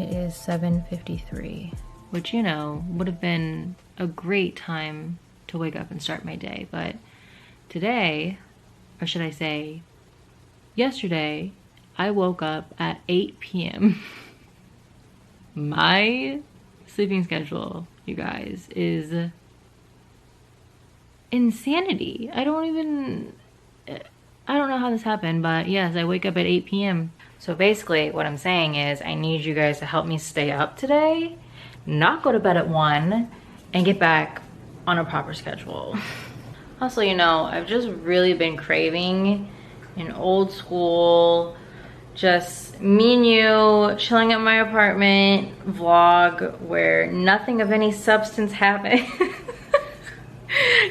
It is 7:53, which, you know, would have been a great time to wake up and start my day. But today, or should I say yesterday, I woke up at 8 p.m. My sleeping schedule, you guys, is insanity. I don't know how this happened, but yes, I wake up at 8 p.m. So basically what I'm saying is I need you guys to help me stay up today, not go to bed at 1, and get back on a proper schedule. Also, you know, I've just really been craving an old school, just me and you chilling at my apartment vlog where nothing of any substance happens.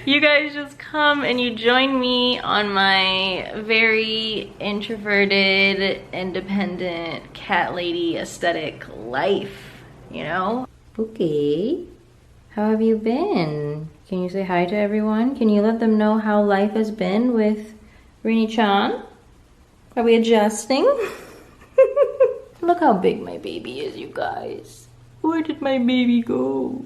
You guys just come and you join me on my very introverted, independent, cat lady aesthetic life, you know? Pookie, how have you been? Can you say hi to everyone? Can you let them know how life has been with Rini-chan? Are we adjusting? Look how big my baby is, you guys. Where did my baby go?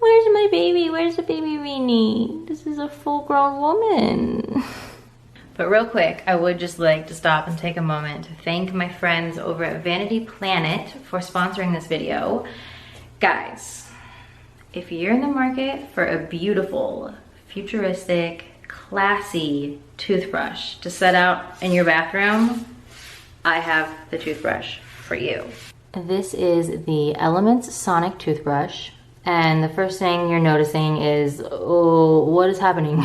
Where's my baby? Where's the baby Rini? This is a full-grown woman. But real quick, I would just like to stop and take a moment to thank my friends over at Vanity Planet for sponsoring this video. Guys, if you're in the market for a beautiful, futuristic, classy toothbrush to set out in your bathroom, I have the toothbrush for you. This is the Elements Sonic Toothbrush. And the first thing you're noticing is, oh, what is happening?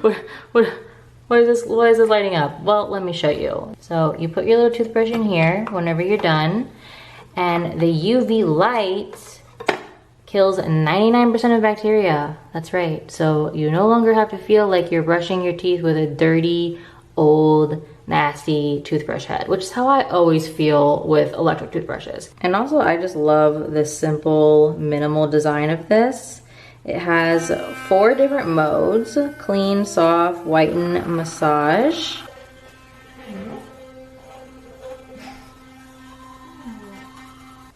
Why is this lighting up? Well, let me show you. So you put your little toothbrush in here whenever you're done, and the UV light kills 99% of bacteria. That's right. So you no longer have to feel like you're brushing your teeth with a dirty, old, nasty toothbrush head, which is how I always feel with electric toothbrushes. And also, I just love the simple, minimal design of this. It has 4 different modes: clean, soft, whiten, massage.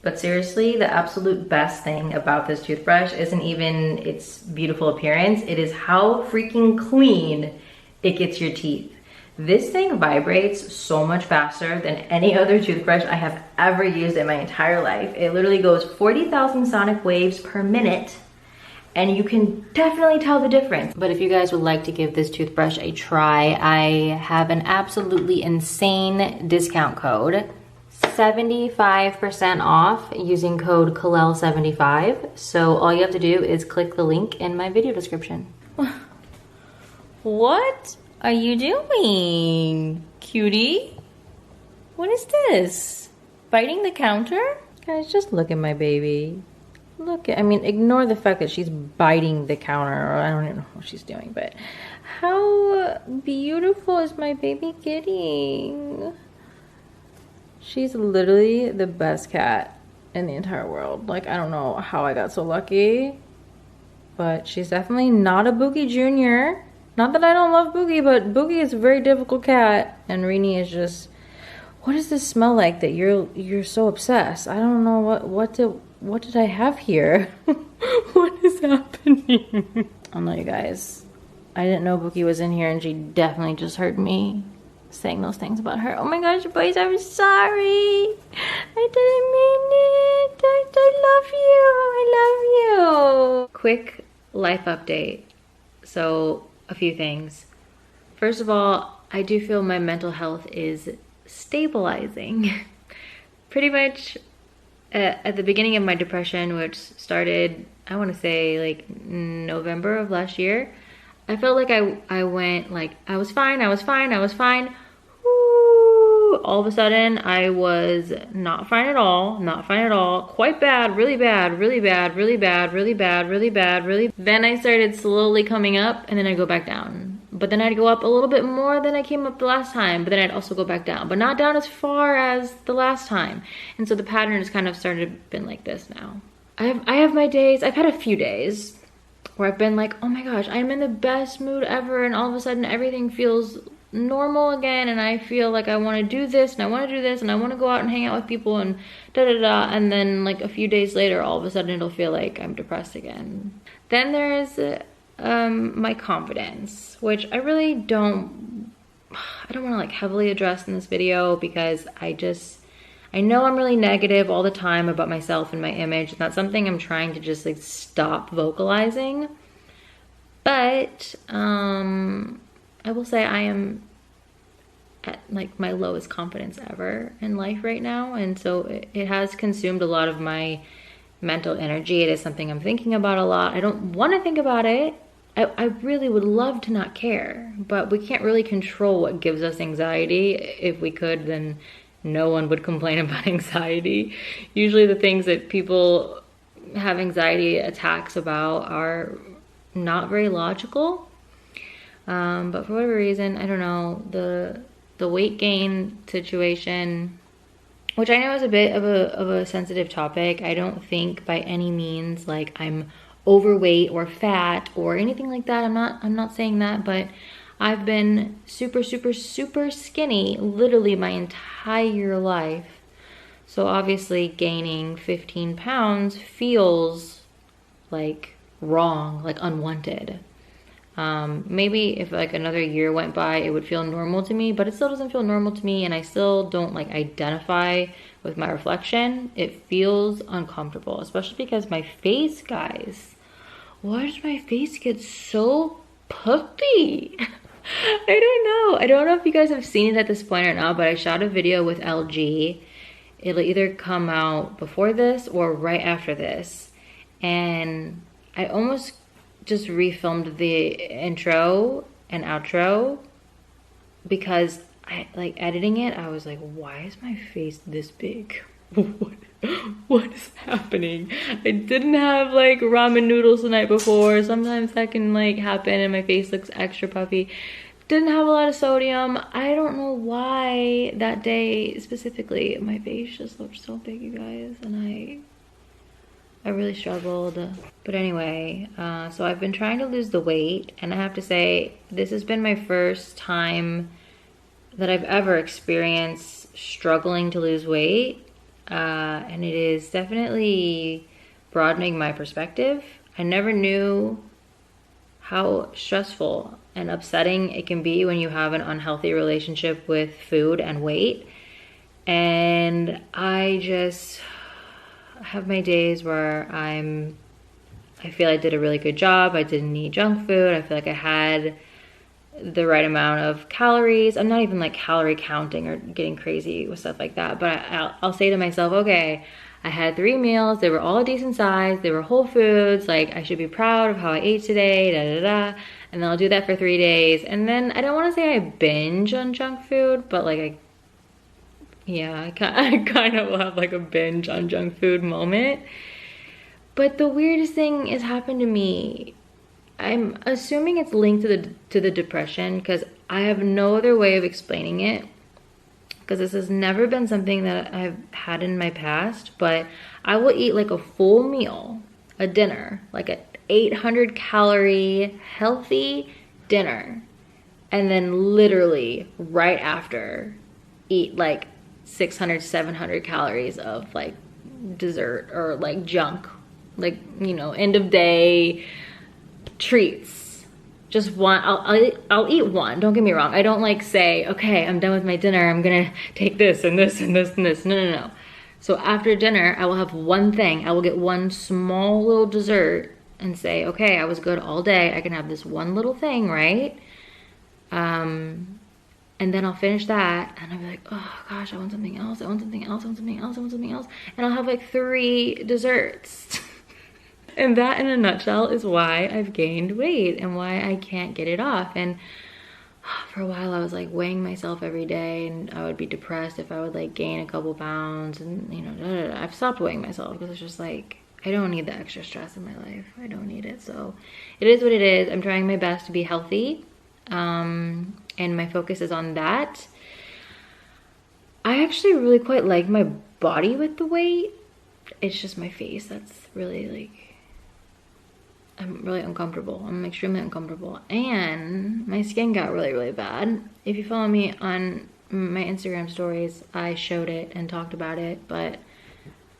But seriously, the absolute best thing about this toothbrush isn't even its beautiful appearance, it is how freaking clean it gets your teeth. This thing vibrates so much faster than any other toothbrush I have ever used in my entire life. It literally goes 40,000 sonic waves per minute, and you can definitely tell the difference. But if you guys would like to give this toothbrush a try, I have an absolutely insane discount code. 75% off using code Kalel75. So all you have to do is click the link in my video description. What are you doing, cutie? What is this? Biting the counter? Guys, just look at my baby. I mean, ignore the fact that she's biting the counter, or I don't even know what she's doing, but how beautiful is my baby getting? She's literally the best cat in the entire world. Like, I don't know how I got so lucky, but she's definitely not a Boogie Jr. Not that I don't love Boogie, but Boogie is a very difficult cat, and Rini is just, what does this smell like that you're so obsessed? I don't know what did I have here? What is happening? I don't know, you guys. I didn't know Boogie was in here, and she definitely just heard me saying those things about her. Oh my gosh, boys, I'm sorry. I didn't mean it. I love you. Quick life update. So, a few things. First of all, I do feel my mental health is stabilizing. Pretty much at the beginning of my depression, which started, I want to say like November of last year, I felt like I went like, I was fine. Woo! All of a sudden, I was not fine at all, quite bad, really bad. Then I started slowly coming up, and then I'd go back down. But then I'd go up a little bit more than I came up the last time, but then I'd also go back down, but not down as far as the last time. And so the pattern has kind of started been like this now. I have my days, I've had a few days where I've been like, oh my gosh, I'm in the best mood ever, and all of a sudden everything feels normal again and I feel like I want to do this and I want to do this and I want to go out and hang out with people and da da da, and then like a few days later all of a sudden it'll feel like I'm depressed again. Then there's my confidence, which I really don't want to like heavily address in this video because I know I'm really negative all the time about myself and my image, and that's something I'm trying to just like stop vocalizing. But I will say I am at like my lowest confidence ever in life right now, and so it has consumed a lot of my mental energy. It is something I'm thinking about a lot. I don't want to think about it. I really would love to not care, but we can't really control what gives us anxiety. If we could, then no one would complain about anxiety. Usually the things that people have anxiety attacks about are not very logical. But for whatever reason, I don't know, the weight gain situation, which I know is a bit of a sensitive topic. I don't think by any means like I'm overweight or fat or anything like that. I'm not saying that, but I've been super skinny literally my entire life. So obviously gaining 15 pounds feels like wrong, like unwanted. Maybe if like another year went by, it would feel normal to me, but it still doesn't feel normal to me, and I still don't like identify with my reflection. It feels uncomfortable, especially because my face, guys, why does my face get so puffy? I don't know if you guys have seen it at this point or not, but I shot a video with LG. It'll either come out before this or right after this, and I almost just refilmed the intro and outro because I like editing it. I was like, why is my face this big? What is happening? I didn't have like ramen noodles the night before. Sometimes that can like happen and my face looks extra puffy. Didn't have a lot of sodium. I don't know why that day specifically my face just looked so big, you guys, and I really struggled. But anyway, so I've been trying to lose the weight, and I have to say this has been my first time that I've ever experienced struggling to lose weight, and it is definitely broadening my perspective. I never knew how stressful and upsetting it can be when you have an unhealthy relationship with food and weight. And I just have my days where I feel I did a really good job. I didn't eat junk food. I feel like I had the right amount of calories. I'm not even like calorie counting or getting crazy with stuff like that, but I'll say to myself, okay, I had 3 meals. They were all decent size. They were whole foods. Like, I should be proud of how I ate today, da da da. And then I'll do that for 3 days. And then I don't want to say I binge on junk food, but like I kind of will have like a binge on junk food moment. But the weirdest thing has happened to me. I'm assuming it's linked to the depression, because I have no other way of explaining it, because this has never been something that I've had in my past. But I will eat like a full meal, a dinner, like a 800 calorie healthy dinner, and then literally right after eat like 600, 700 calories of like dessert or like junk, like, you know, end of day treats. Just one. I'll eat one, don't get me wrong. I don't like say, okay, I'm done with my dinner, I'm gonna take this and this and this and this. No. So after dinner, I will have one thing. I will get one small little dessert and say, okay, I was good all day, I can have this one little thing, right? And then I'll finish that and I'll be like, oh gosh, I want something else, I want something else, I want something else, I want something else. And I'll have like 3 desserts. And that in a nutshell is why I've gained weight and why I can't get it off. And for a while I was like weighing myself every day, and I would be depressed if I would like gain a couple pounds, and you know, I've stopped weighing myself because it's just like, I don't need the extra stress in my life. I don't need it. So it is what it is. I'm trying my best to be healthy. And my focus is on that. I actually really quite like my body with the weight. It's just my face that's really like I'm really uncomfortable. I'm extremely uncomfortable. And my skin got really, really bad. If you follow me on my Instagram stories, I showed it and talked about it, but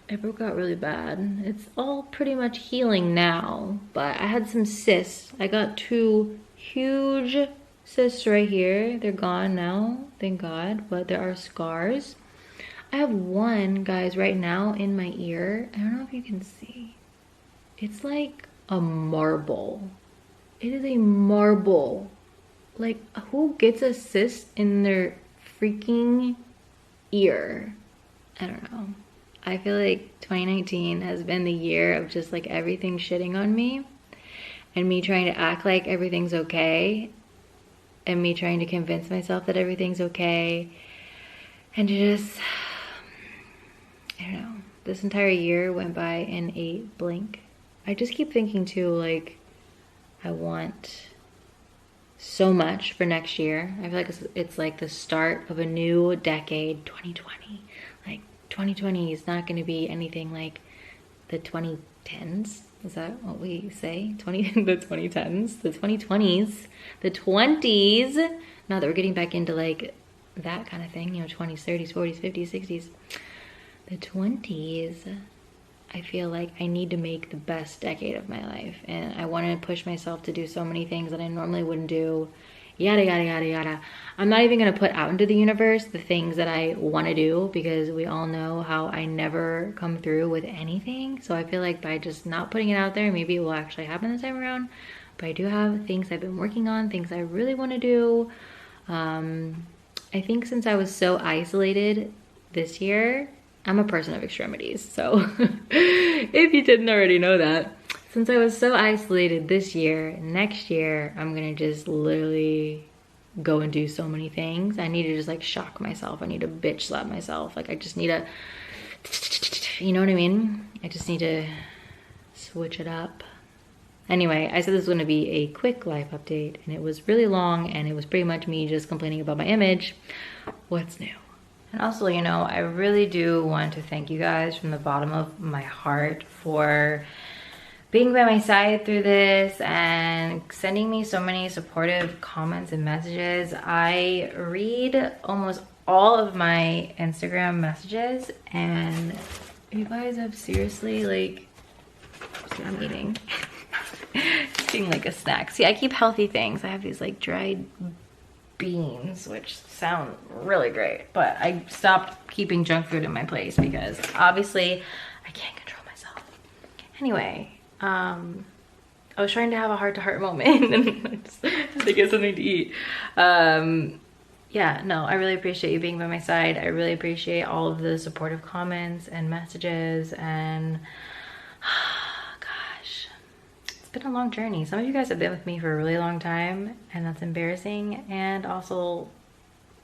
it broke out really bad. It's all pretty much healing now, but I had some cysts. I got 2 huge cysts right here. They're gone now, thank God, but there are scars. I have one, guys, right now in my ear. I don't know if you can see. It's like a marble. It is a marble. Like, who gets a cyst in their freaking ear? I don't know. I feel like 2019 has been the year of just like everything shitting on me and me trying to act like everything's okay and me trying to convince myself that everything's okay and just, I don't know. This entire year went by in a blink. I just keep thinking too, like, I want so much for next year. I feel like it's like the start of a new decade, 2020. Like, 2020 is not going to be anything like the 2010s. Is that what we say? The 2010s, the 2020s, the 20s. Now that we're getting back into like that kind of thing, you know, 20s, 30s, 40s, 50s, 60s. The 20s, I feel like I need to make the best decade of my life. And I want to push myself to do so many things that I normally wouldn't do. Yada, yada, yada, yada. I'm not even going to put out into the universe the things that I want to do because we all know how I never come through with anything. So I feel like by just not putting it out there, maybe it will actually happen this time around. But I do have things I've been working on, things I really want to do. I think since I was so isolated this year, I'm a person of extremities, so if you didn't already know that, since I was so isolated this year, next year, I'm gonna just literally go and do so many things. I need to just like shock myself. I need to bitch slap myself. Like I just need to, you know what I mean? I just need to switch it up. Anyway, I said this was gonna be a quick life update and it was really long and it was pretty much me just complaining about my image. What's new? And also, you know, I really do want to thank you guys from the bottom of my heart for being by my side through this and sending me so many supportive comments and messages. I read almost all of my Instagram messages and you guys have seriously like, see, I'm eating. Just eating like a snack. See, I keep healthy things. I have these like dried beans, which sound really great, but I stopped keeping junk food in my place because obviously I can't control myself. Anyway, I was trying to have a heart-to-heart moment and I just had to get something to eat. Yeah, no, I really appreciate you being by my side. I really appreciate all of the supportive comments and messages and it's been a long journey. Some of you guys have been with me for a really long time and that's embarrassing and also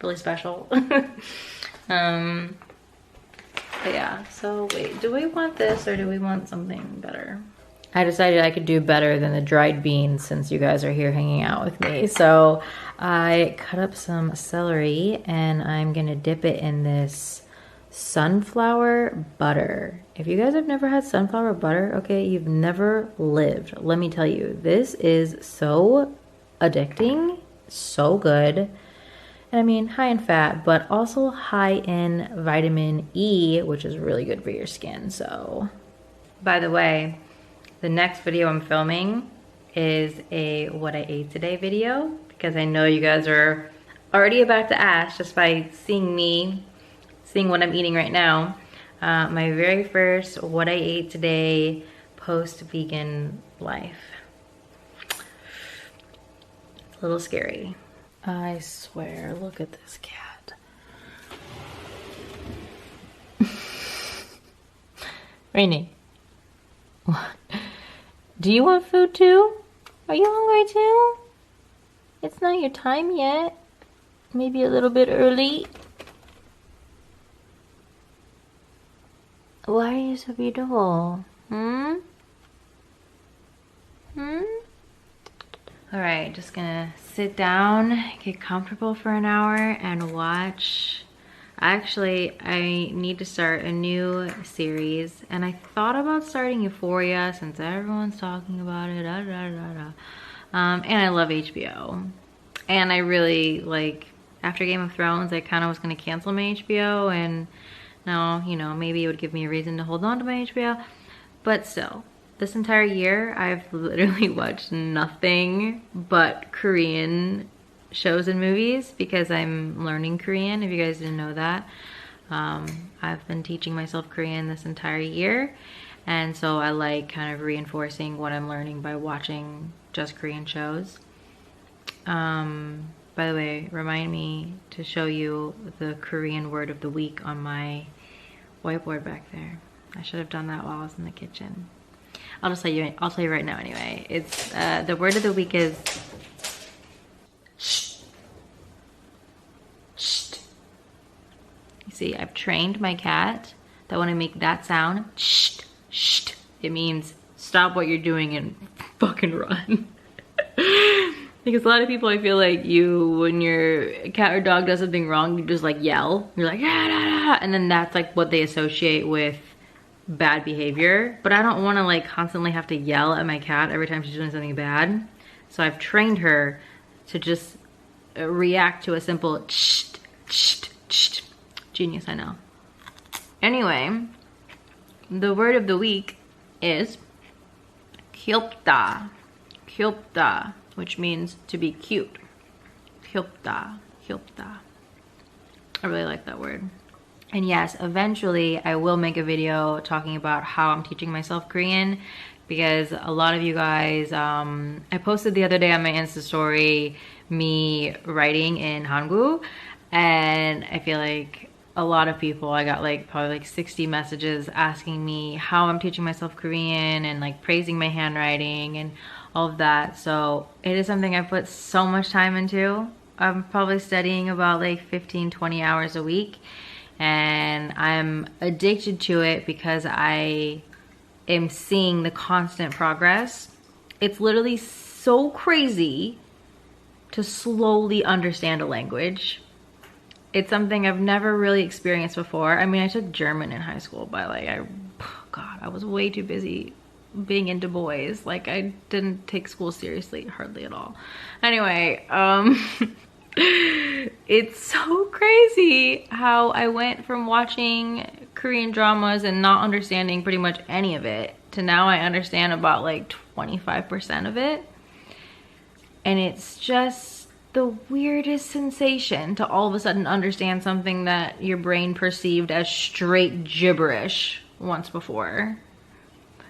really special. But yeah, so wait, do we want this or do we want something better? I decided I could do better than the dried beans since you guys are here hanging out with me. So I cut up some celery and I'm gonna dip it in this sunflower butter. If you guys have never had sunflower butter, okay, you've never lived. Let me tell you, this is so addicting, so good. And I mean, high in fat, but also high in vitamin E, which is really good for your skin. So, by the way, the next video I'm filming is a what I ate today video because I know you guys are already about to ask just by seeing what I'm eating right now. My very first what I ate today post-vegan life. It's a little scary. I swear, look at this cat. Rainy, what? Do you want food too? Are you hungry too? It's not your time yet. Maybe a little bit early. Why are you so beautiful? Hmm? Alright, just gonna sit down, get comfortable for an hour, and watch Actually, I need to start a new series, and I thought about starting Euphoria since everyone's talking about it. And I love HBO. And I really, like, after Game of Thrones, I kind of was going to cancel my HBO, and now, you know, maybe it would give me a reason to hold on to my HBO. But still, this entire year, I've literally watched nothing but Korean shows and movies because I'm learning Korean, if you guys didn't know that. I've been teaching myself Korean this entire year, and so I like kind of reinforcing what I'm learning by watching just Korean shows. By the way, remind me to show you the Korean word of the week on my whiteboard back there. I should have done that while I was in the kitchen. I'll tell you right now anyway. It's the word of the week is shh. Shh. You see, I've trained my cat that when I make that sound, shh, shh, it means stop what you're doing and fucking run. Because a lot of people, I feel like when your cat or dog does something wrong, you just like yell. You're like, ah, da, da. And then that's like what they associate with bad behavior. But I don't want to like constantly have to yell at my cat every time she's doing something bad. So I've trained her to just react to a simple shh, shh, shh. Genius, I know. Anyway, the word of the week is 귀엽다. 귀엽다, which means to be cute. 귀엽다, 귀엽다. I really like that word. And yes, eventually I will make a video talking about how I'm teaching myself Korean, because a lot of you guys, I posted the other day on my Insta story me writing in Hangul, and I feel like a lot of people, I got like probably like 60 messages asking me how I'm teaching myself Korean and like praising my handwriting and all of that. So it is something I put so much time into. I'm probably studying about like 15-20 hours a week, and I'm addicted to it because I am seeing the constant progress. It's literally so crazy to slowly understand a language. It's something I've never really experienced before. I mean, I took German in high school, but like, God, I was way too busy being into boys. Like, I didn't take school seriously, hardly at all. Anyway, it's so crazy how I went from watching Korean dramas and not understanding pretty much any of it to now I understand about like 25% of it. And it's just the weirdest sensation to all of a sudden understand something that your brain perceived as straight gibberish once before.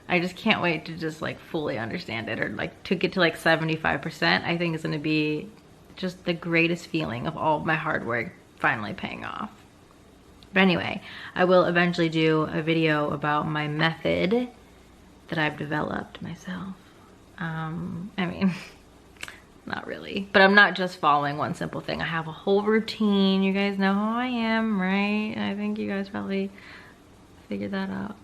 I just can't wait to just like fully understand it, or like to get to like 75%. I think it's gonna be just the greatest feeling of all of my hard work finally paying off. But anyway, I will eventually do a video about my method that I've developed myself. I mean, not really, but I'm not just following one simple thing. I have a whole routine. You guys know how I am, right? I think you guys probably figured that out.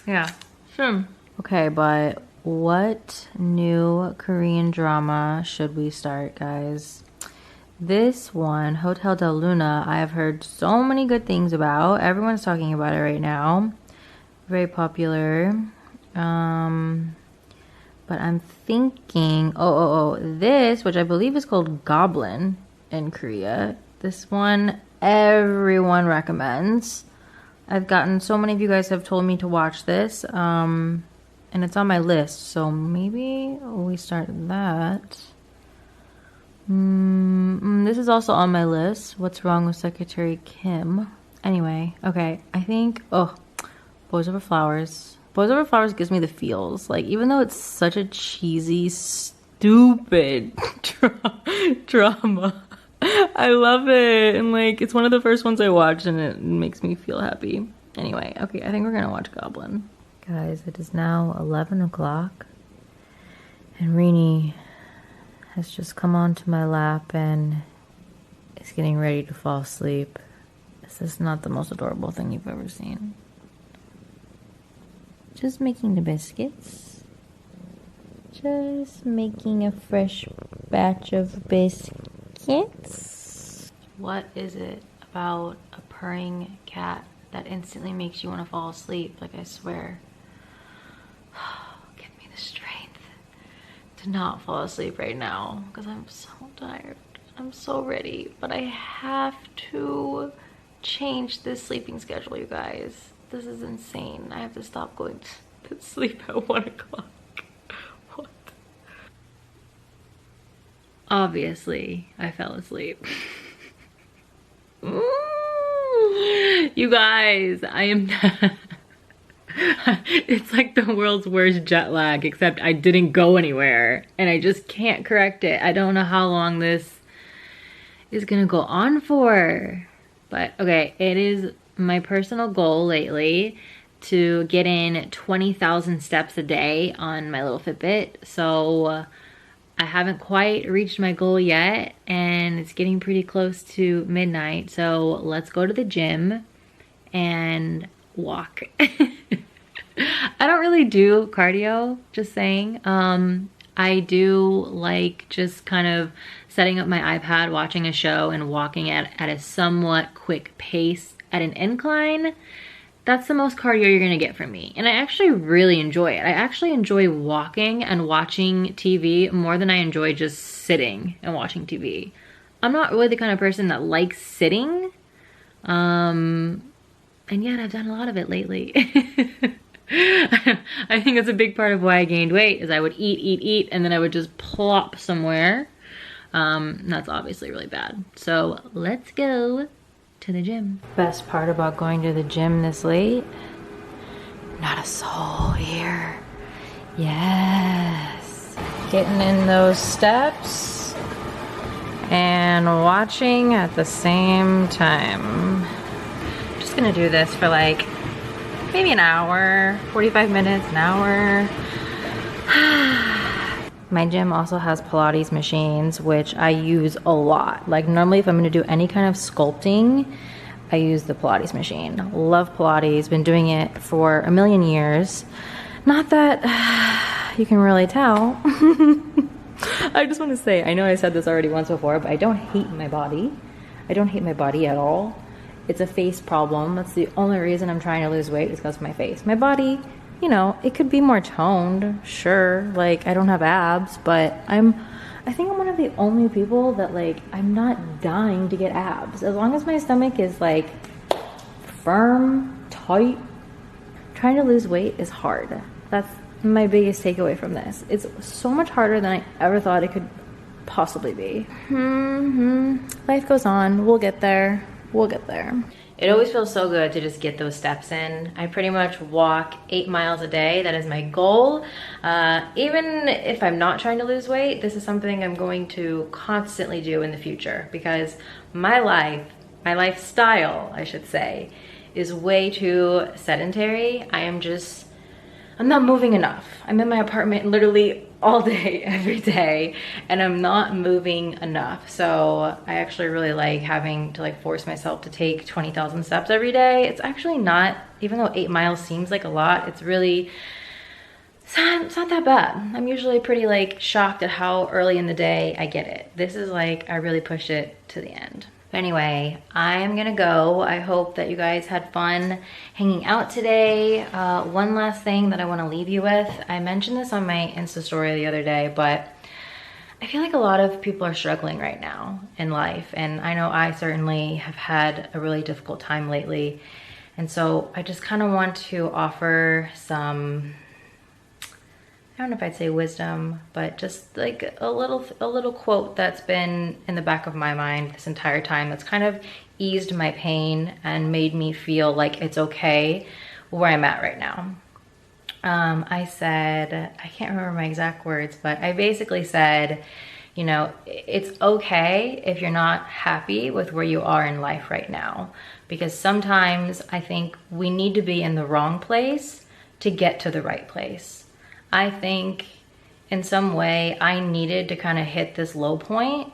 Yeah, sure. Okay, but what new Korean drama should we start, guys? This one, Hotel del Luna, I have heard so many good things about. Everyone's talking about it right now. Very popular. But I'm thinking, this, which I believe is called Goblin in Korea. This one, everyone recommends. I've gotten, so many of you guys have told me to watch this, and it's on my list, so maybe we start that. This is also on my list. What's Wrong with Secretary Kim? Anyway, okay, I think, Boys Over Flowers. Boys Over Flowers gives me the feels. Like, even though it's such a cheesy, stupid drama, I love it. And like, it's one of the first ones I watched and it makes me feel happy. Anyway, okay, I think we're gonna watch Goblin. Guys, it is now 11 o'clock and Rini has just come onto my lap and is getting ready to fall asleep. This is not the most adorable thing you've ever seen. Just making the biscuits. Just making a fresh batch of biscuits. What is it about a purring cat that instantly makes you want to fall asleep. Like, I swear. Give me the strength to not fall asleep right now because I'm so tired. I'm so ready, but I have to change this sleeping schedule, you guys. This is insane. I have to stop going to sleep at 1 o'clock. What? Obviously, I fell asleep. You guys, I am it's like the world's worst jet lag, except I didn't go anywhere and I just can't correct it. I don't know how long this is gonna go on for, but okay, it is my personal goal lately to get in 20,000 steps a day on my little Fitbit. So I haven't quite reached my goal yet, and it's getting pretty close to midnight. So let's go to the gym and walk. I don't really do cardio, just saying. I do like just kind of setting up my iPad, watching a show, and walking at a somewhat quick pace at an incline. That's the most cardio you're gonna get from me. And I actually really enjoy it. I actually enjoy walking and watching TV more than I enjoy just sitting and watching TV. I'm not really the kind of person that likes sitting. And yet I've done a lot of it lately. I think it's a big part of why I gained weight is I would eat, and then I would just plop somewhere. That's obviously really bad. So let's go to the gym. Best part about going to the gym this late, not a soul here. Yes. Getting in those steps and watching at the same time. Just gonna do this for like maybe an hour, 45 minutes, an hour. My gym also has Pilates machines, which I use a lot. Like normally if I'm gonna do any kind of sculpting, I use the Pilates machine. Love Pilates, been doing it for a million years. Not that you can really tell. I just wanna say, I know I said this already once before, but I don't hate my body. I don't hate my body at all. It's a face problem. That's the only reason I'm trying to lose weight is because of my face. My body, you know, it could be more toned, sure. Like, I don't have abs, but I think I'm one of the only people that, like, I'm not dying to get abs. As long as my stomach is, like, firm, tight, trying to lose weight is hard. That's my biggest takeaway from this. It's so much harder than I ever thought it could possibly be. Life goes on. We'll get there. We'll get there. It always feels so good to just get those steps in. I pretty much walk 8 miles a day. That is my goal. Even if I'm not trying to lose weight, this is something I'm going to constantly do in the future because my lifestyle, I should say, is way too sedentary. I'm not moving enough. I'm in my apartment literally all day, every day, and I'm not moving enough. So I actually really like having to force myself to take 20,000 steps every day. It's actually not, even though 8 miles seems like a lot, it's not that bad. I'm usually pretty shocked at how early in the day I get it. This is I really pushed it to the end. But anyway, I'm gonna go. I hope that you guys had fun hanging out today. One last thing that I wanna leave you with. I mentioned this on my Insta story the other day, but I feel like a lot of people are struggling right now in life. And I know I certainly have had a really difficult time lately. And so I just kind of want to offer some, I don't know if I'd say wisdom, but just a little quote that's been in the back of my mind this entire time that's kind of eased my pain and made me feel like it's okay where I'm at right now. I said, I can't remember my exact words, but I basically said, you know, it's okay if you're not happy with where you are in life right now, because sometimes I think we need to be in the wrong place to get to the right place. I think in some way I needed to kind of hit this low point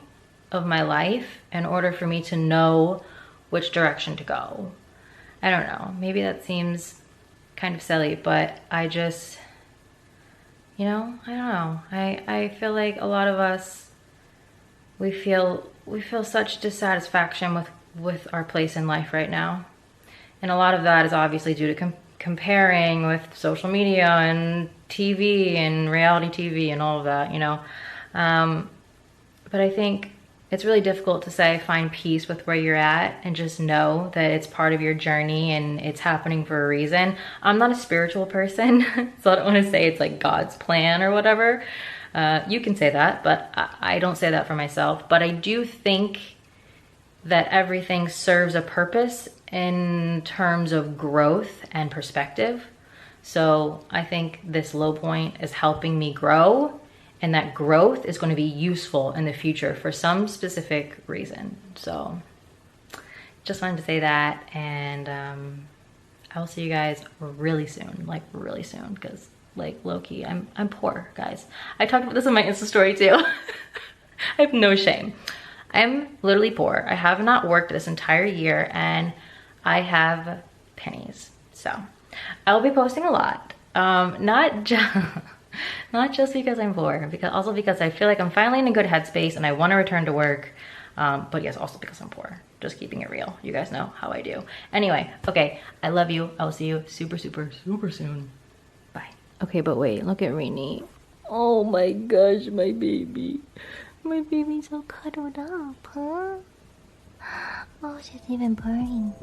of my life in order for me to know which direction to go. I don't know, maybe that seems kind of silly, but I just, you know, I don't know. I feel like a lot of us, we feel such dissatisfaction with with our place in life right now. And a lot of that is obviously due to comparing with social media and TV and reality TV and all of that, you know. But I think it's really difficult to say find peace with where you're at and just know that it's part of your journey and it's happening for a reason. I'm not a spiritual person, so I don't want to say it's like God's plan or whatever. You can say that, but I don't say that for myself. But I do think that everything serves a purpose in terms of growth and perspective. So I think this low point is helping me grow, and that growth is going to be useful in the future for some specific reason. So just wanted to say that, and I will see you guys really soon, like really soon, because like low-key, I'm poor, guys. I talked about this in my Insta story too. I have no shame. I'm literally poor. I have not worked this entire year and I have pennies. So I'll be posting a lot. Not just because I'm poor, also because I feel like I'm finally in a good headspace and I want to return to work. But yes, also because I'm poor. Just keeping it real. You guys know how I do. Anyway, okay, I love you. I will see you super soon. Bye. Okay, but wait, look at Rainy. Oh my gosh, my baby. My baby's so cuddled up, huh? Oh, she's even purring.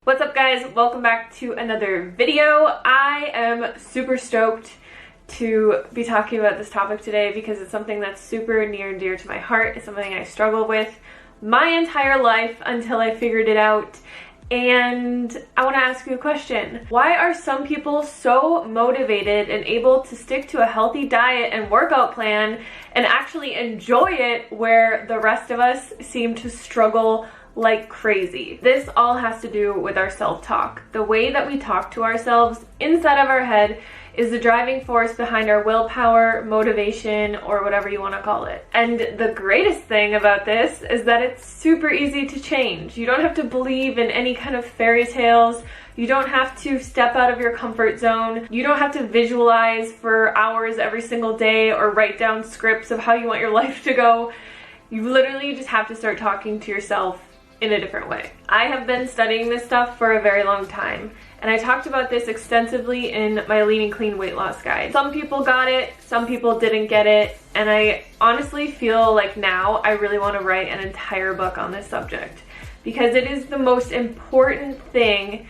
What's up, guys? Welcome back to another video. I am super stoked to be talking about this topic today because it's something that's super near and dear to my heart. It's something I struggle with my entire life until I figured it out. And I want to ask you a question. Why are some people so motivated and able to stick to a healthy diet and workout plan and actually enjoy it, where the rest of us seem to struggle like crazy? This all has to do with our self-talk. The way that we talk to ourselves inside of our head is the driving force behind our willpower, motivation, or whatever you want to call it. And the greatest thing about this is that it's super easy to change. You don't have to believe in any kind of fairy tales. You don't have to step out of your comfort zone. You don't have to visualize for hours every single day or write down scripts of how you want your life to go. You literally just have to start talking to yourself in a different way. I have been studying this stuff for a very long time, and I talked about this extensively in my Lean and Clean weight loss guide. Some people got it, some people didn't get it, and I honestly feel like now I really want to write an entire book on this subject, because it is the most important thing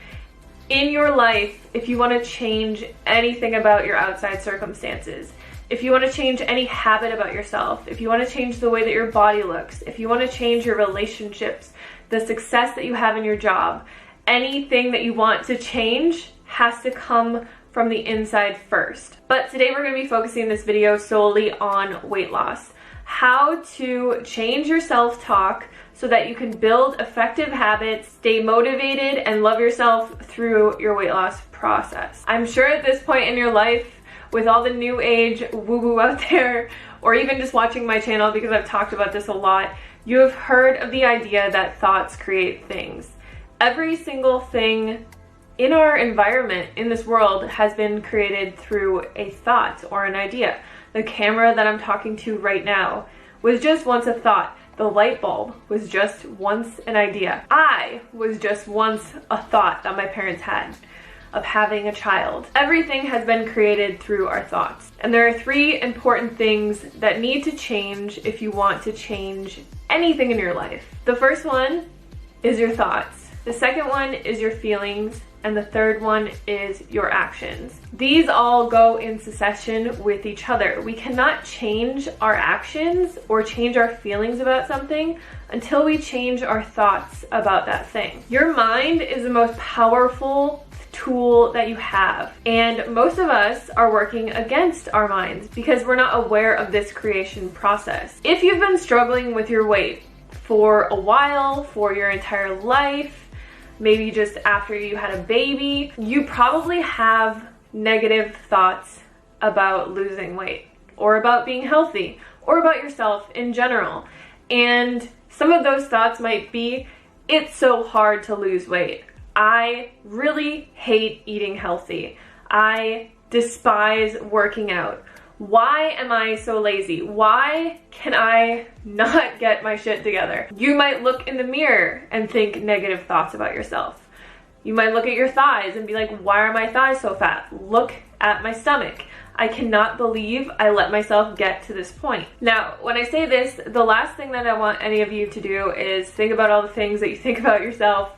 in your life if you want to change anything about your outside circumstances. If you want to change any habit about yourself, if you want to change the way that your body looks, if you want to change your relationships, the success that you have in your job, anything that you want to change has to come from the inside first. But today we're going to be focusing this video solely on weight loss. How to change your self-talk so that you can build effective habits, stay motivated, and love yourself through your weight loss process. I'm sure at this point in your life, with all the new age woo-woo out there, or even just watching my channel because I've talked about this a lot, you have heard of the idea that thoughts create things. Every single thing in our environment, in this world, has been created through a thought or an idea. The camera that I'm talking to right now was just once a thought. The light bulb was just once an idea. I was just once a thought that my parents had of having a child. Everything has been created through our thoughts. And there are three important things that need to change if you want to change anything in your life. The first one is your thoughts. The second one is your feelings. And the third one is your actions. These all go in succession with each other. We cannot change our actions or change our feelings about something until we change our thoughts about that thing. Your mind is the most powerful tool that you have, and most of us are working against our minds because we're not aware of this creation process. If you've been struggling with your weight for a while, for your entire life, maybe just after you had a baby, you probably have negative thoughts about losing weight or about being healthy or about yourself in general. And some of those thoughts might be, it's so hard to lose weight. I really hate eating healthy. I despise working out. Why am I so lazy? Why can I not get my shit together? You might look in the mirror and think negative thoughts about yourself. You might look at your thighs and be like, why are my thighs so fat? Look at my stomach. I cannot believe I let myself get to this point. Now, when I say this, the last thing that I want any of you to do is think about all the things that you think about yourself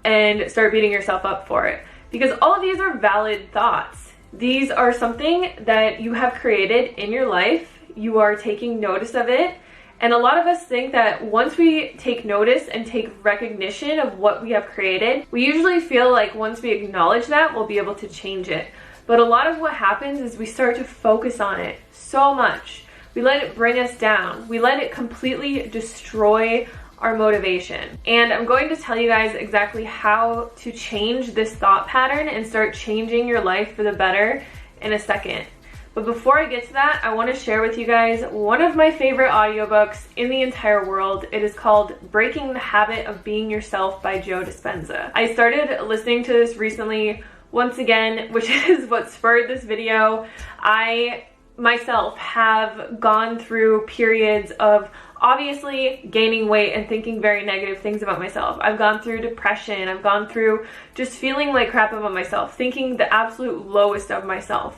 and start beating yourself up for it. Because all of these are valid thoughts. These are something that you have created in your life. You are taking notice of it. And a lot of us think that once we take notice and take recognition of what we have created, we usually feel like once we acknowledge that, we'll be able to change it. But a lot of what happens is we start to focus on it so much. We let it bring us down. We let it completely destroy our motivation. And I'm going to tell you guys exactly how to change this thought pattern and start changing your life for the better in a second. But before I get to that, I want to share with you guys one of my favorite audiobooks in the entire world. It is called Breaking the Habit of Being Yourself by Joe Dispenza. I started listening to this recently once again, which is what spurred this video. I myself have gone through periods of obviously gaining weight and thinking very negative things about myself. I've gone through depression. I've gone through just feeling like crap about myself, thinking the absolute lowest of myself.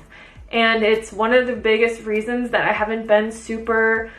And it's one of the biggest reasons that I haven't been super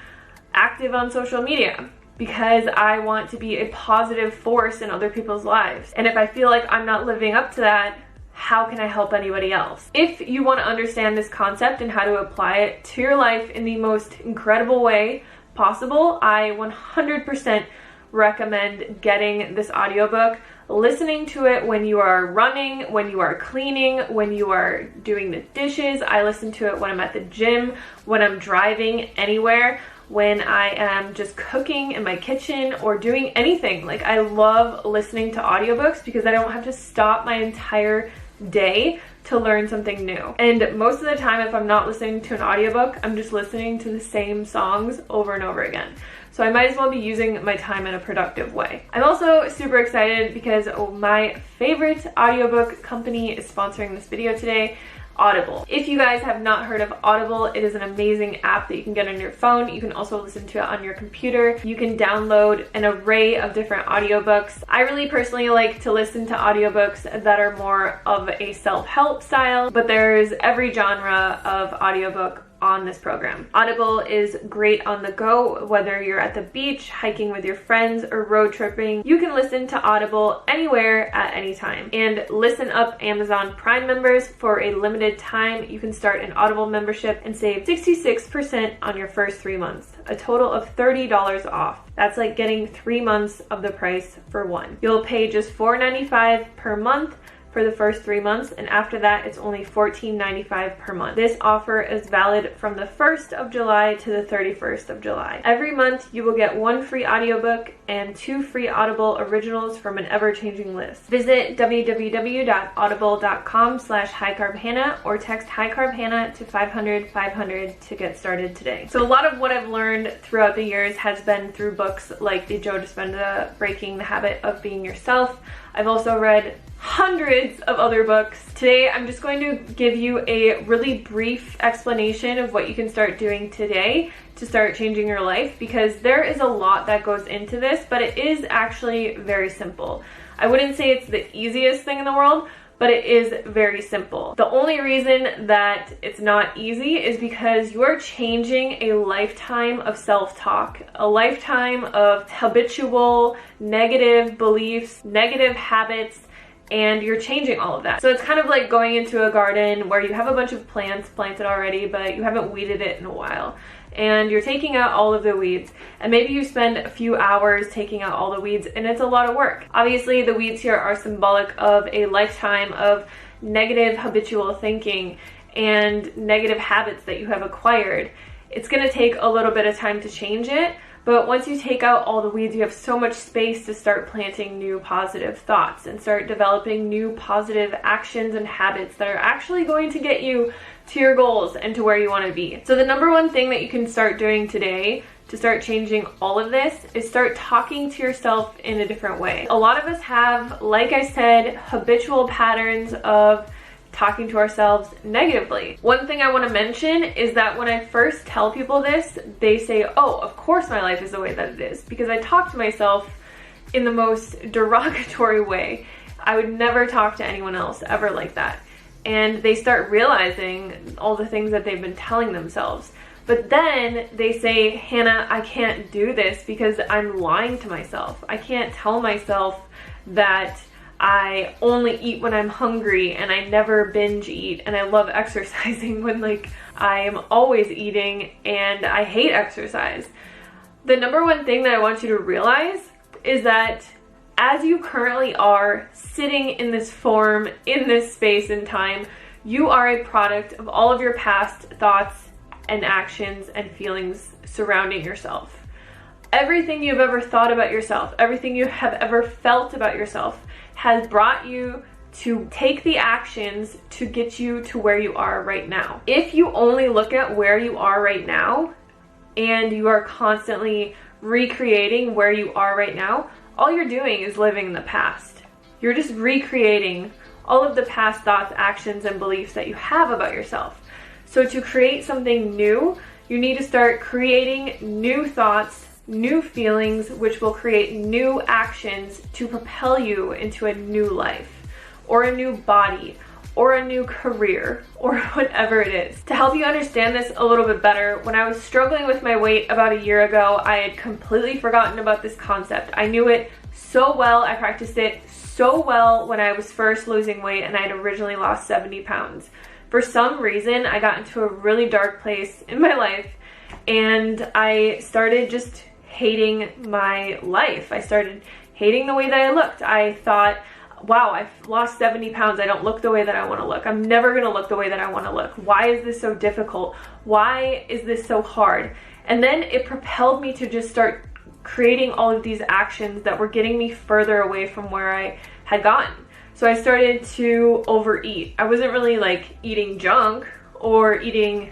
active on social media, because I want to be a positive force in other people's lives. And if I feel like I'm not living up to that, how can I help anybody else? If you want to understand this concept and how to apply it to your life in the most incredible way possible, I 100% recommend getting this audiobook, listening to it when you are running, when you are cleaning, when you are doing the dishes. I listen to it when I'm at the gym, when I'm driving anywhere, when I am just cooking in my kitchen or doing anything. Like, I love listening to audiobooks because I don't have to stop my entire day to learn something new. And most of the time, if I'm not listening to an audiobook, I'm just listening to the same songs over and over again. So I might as well be using my time in a productive way. I'm also super excited because my favorite audiobook company is sponsoring this video today, Audible. If you guys have not heard of Audible, it is an amazing app that you can get on your phone. You can also listen to it on your computer. You can download an array of different audiobooks. I really personally like to listen to audiobooks that are more of a self-help style, but there's every genre of audiobook on this program. Audible is great on the go, whether you're at the beach, hiking with your friends, or road tripping. You can listen to Audible anywhere at any time. And listen up, Amazon Prime members, for a limited time, you can start an Audible membership and save 66% on your first 3 months, a total of $30 off. That's like getting 3 months of the price for one. You'll pay just $4.95 per month for the first 3 months, and after that it's only $14.95 per month. This offer is valid from the 1st of July to the 31st of July. Every month you will get 1 free audiobook and 2 free Audible originals from an ever-changing list. Visit www.audible.com/highcarbhannah or text highcarbhannah to 500-500 to get started today. So a lot of what I've learned throughout the years has been through books like the Joe Dispenza Breaking the Habit of Being Yourself. I've also read hundreds of other books. Today, I'm just going to give you a really brief explanation of what you can start doing today to start changing your life, because there is a lot that goes into this, but it is actually very simple. I wouldn't say it's the easiest thing in the world, but it is very simple. The only reason that it's not easy is because you are changing a lifetime of self-talk, a lifetime of habitual negative beliefs, negative habits, and you're changing all of that. So it's kind of like going into a garden where you have a bunch of plants planted already, but you haven't weeded it in a while. And you're taking out all of the weeds. And maybe you spend a few hours taking out all the weeds, and it's a lot of work. Obviously, the weeds here are symbolic of a lifetime of negative habitual thinking and negative habits that you have acquired. It's gonna take a little bit of time to change it, but once you take out all the weeds, you have so much space to start planting new positive thoughts and start developing new positive actions and habits that are actually going to get you to your goals and to where you want to be. So the number one thing that you can start doing today to start changing all of this is start talking to yourself in a different way. A lot of us have, like I said, habitual patterns of talking to ourselves negatively. One thing I want to mention is that when I first tell people this, they say, oh, of course my life is the way that it is, because I talk to myself in the most derogatory way. I would never talk to anyone else ever like that. And they start realizing all the things that they've been telling themselves. But then they say, Hannah, I can't do this because I'm lying to myself. I can't tell myself that I only eat when I'm hungry and I never binge eat and I love exercising when like I am always eating and I hate exercise. The number one thing that I want you to realize is that as you currently are sitting in this form, in this space and time, you are a product of all of your past thoughts and actions and feelings surrounding yourself. Everything you've ever thought about yourself, everything you have ever felt about yourself has brought you to take the actions to get you to where you are right now. If you only look at where you are right now and you are constantly recreating where you are right now, all you're doing is living in the past. You're just recreating all of the past thoughts, actions, and beliefs that you have about yourself. So to create something new, you need to start creating new thoughts, new feelings, which will create new actions to propel you into a new life, or a new body, or a new career, or whatever it is. To help you understand this a little bit better, when I was struggling with my weight about a year ago, I had completely forgotten about this concept. I knew it so well, I practiced it so well when I was first losing weight and I had originally lost 70 pounds. For some reason, I got into a really dark place in my life and I started just hating my life. I started hating the way that I looked. I thought, wow, I've lost 70 pounds. I don't look the way that I want to look. I'm never going to look the way that I want to look. Why is this so difficult? Why is this so hard? And then it propelled me to just start creating all of these actions that were getting me further away from where I had gotten. So I started to overeat. I wasn't really like eating junk or eating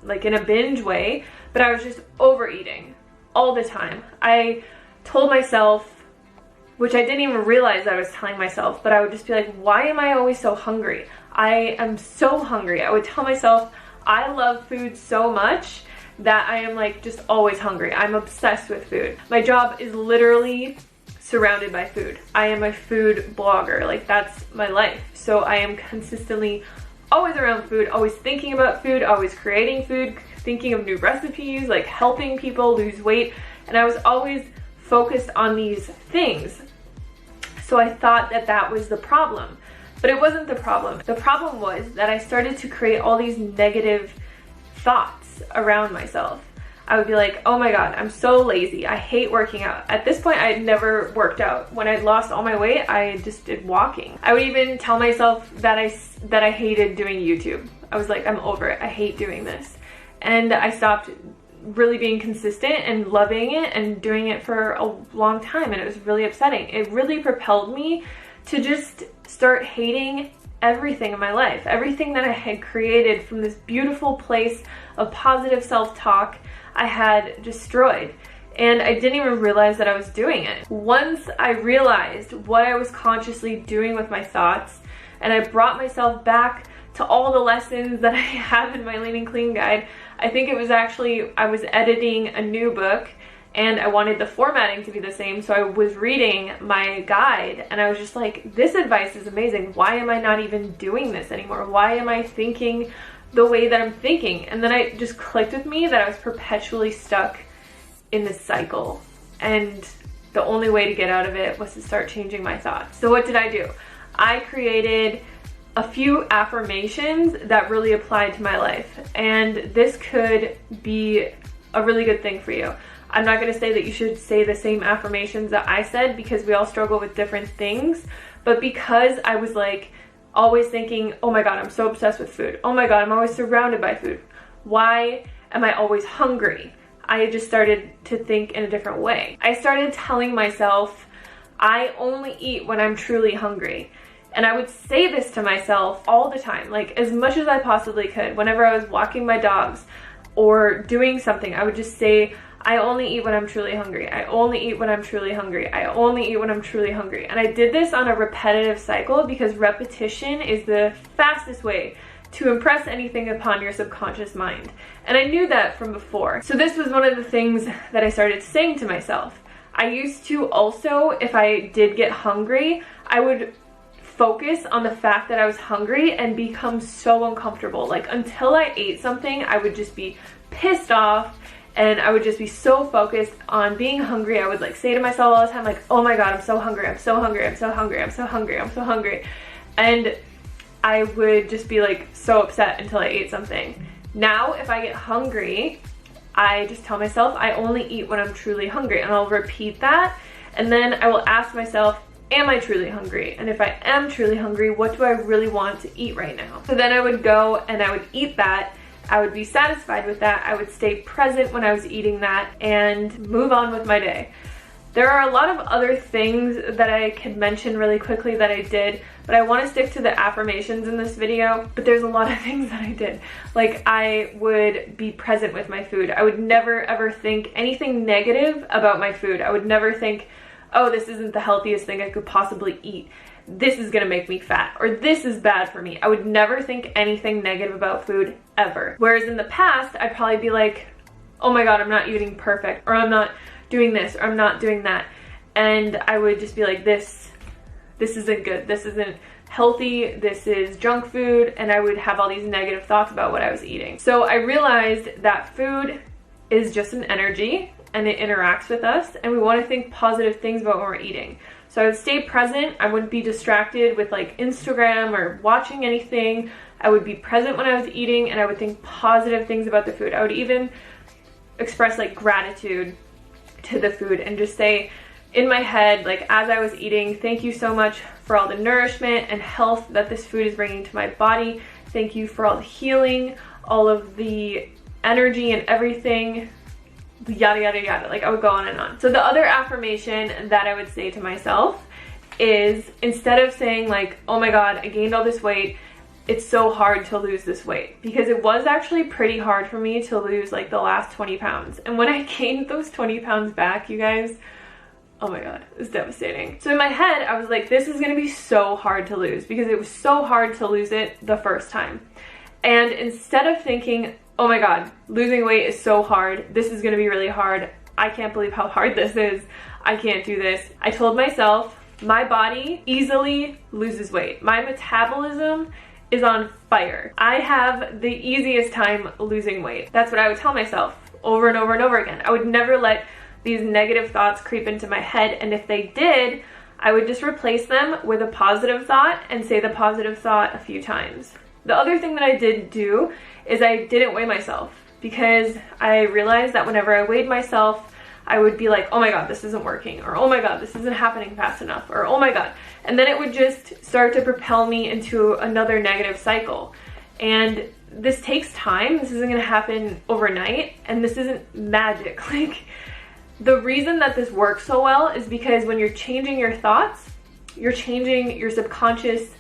like in a binge way, but I was just overeating all the time. I told myself, which I didn't even realize that I was telling myself, but I would just be like, why am I always so hungry? I am so hungry. I would tell myself, I love food so much that I am like just always hungry. I'm obsessed with food. My job is literally surrounded by food. I am a food blogger. Like that's my life. So I am consistently always around food, always thinking about food, always creating food, thinking of new recipes, like helping people lose weight. And I was always focused on these things. So I thought that that was the problem, but it wasn't the problem. The problem was that I started to create all these negative thoughts around myself. I would be like, oh my God, I'm so lazy. I hate working out. At this point, I had never worked out. When I lost all my weight, I just did walking. I would even tell myself that I hated doing YouTube. I was like, I'm over it. I hate doing this. And I stopped really being consistent and loving it and doing it for a long time, and it was really upsetting. It really propelled me to just start hating everything in my life. Everything that I had created from this beautiful place of positive self-talk, I had destroyed. And I didn't even realize that I was doing it. Once I realized what I was consciously doing with my thoughts, and I brought myself back to all the lessons that I have in my Lean and Clean guide. I think it was actually, I was editing a new book and I wanted the formatting to be the same, so I was reading my guide and I was just like, this advice is amazing. Why am I not even doing this anymore? Why am I thinking the way that I'm thinking? And then it just clicked with me that I was perpetually stuck in this cycle, and the only way to get out of it was to start changing my thoughts. So what did I do? I created a few affirmations that really applied to my life, and this could be a really good thing for you. I'm not going to say that you should say the same affirmations that I said, because we all struggle with different things, but because I was like always thinking, oh my God, I'm so obsessed with food. Oh my God, I'm always surrounded by food. Why am I always hungry? I just started to think in a different way. I started telling myself, I only eat when I'm truly hungry. And I would say this to myself all the time, like as much as I possibly could. Whenever I was walking my dogs or doing something, I would just say, I only eat when I'm truly hungry. I only eat when I'm truly hungry. I only eat when I'm truly hungry. And I did this on a repetitive cycle because repetition is the fastest way to impress anything upon your subconscious mind. And I knew that from before. So this was one of the things that I started saying to myself. I used to also, if I did get hungry, I would focus on the fact that I was hungry and become so uncomfortable. Like until I ate something, I would just be pissed off and I would just be so focused on being hungry. I would like say to myself all the time, like, oh my God, I'm so hungry, I'm so hungry, I'm so hungry, I'm so hungry, I'm so hungry. And I would just be like so upset until I ate something. Now, if I get hungry, I just tell myself I only eat when I'm truly hungry, and I'll repeat that. And then I will ask myself, am I truly hungry? And if I am truly hungry, what do I really want to eat right now? So then I would go and I would eat that. I would be satisfied with that. I would stay present when I was eating that and move on with my day. There are a lot of other things that I could mention really quickly that I did, but I want to stick to the affirmations in this video. But there's a lot of things that I did. Like I would be present with my food. I would never ever think anything negative about my food. I would never think, oh, this isn't the healthiest thing I could possibly eat. This is gonna make me fat, or this is bad for me. I would never think anything negative about food ever. Whereas in the past, I'd probably be like, oh my God, I'm not eating perfect, or I'm not doing this, or I'm not doing that. And I would just be like, this isn't good, this isn't healthy, this is junk food, and I would have all these negative thoughts about what I was eating. So I realized that food is just an energy and it interacts with us, and we want to think positive things about what we're eating. So I would stay present. I wouldn't be distracted with like Instagram or watching anything. I would be present when I was eating, and I would think positive things about the food. I would even express like gratitude to the food and just say in my head, like as I was eating, thank you so much for all the nourishment and health that this food is bringing to my body. Thank you for all the healing, all of the energy and everything, yada yada yada. Like I would go on and on. So the other affirmation that I would say to myself is, instead of saying like, oh my God, I gained all this weight, it's so hard to lose this weight, because it was actually pretty hard for me to lose like the last 20 pounds. And when I gained those 20 pounds back, you guys, oh my God, it was devastating. So in my head, I was like, this is gonna be so hard to lose, because it was so hard to lose it the first time. And instead of thinking, oh my God, losing weight is so hard, this is gonna be really hard, I can't believe how hard this is, I can't do this, I told myself, my body easily loses weight. My metabolism is on fire. I have the easiest time losing weight. That's what I would tell myself over and over and over again. I would never let these negative thoughts creep into my head, and if they did, I would just replace them with a positive thought and say the positive thought a few times. The other thing that I did do is I didn't weigh myself, because I realized that whenever I weighed myself, I would be like, oh my God, this isn't working, or oh my God, this isn't happening fast enough, or oh my God. And then it would just start to propel me into another negative cycle. And this takes time. This isn't gonna happen overnight, and this isn't magic. Like, the reason that this works so well is because when you're changing your thoughts, you're changing your subconscious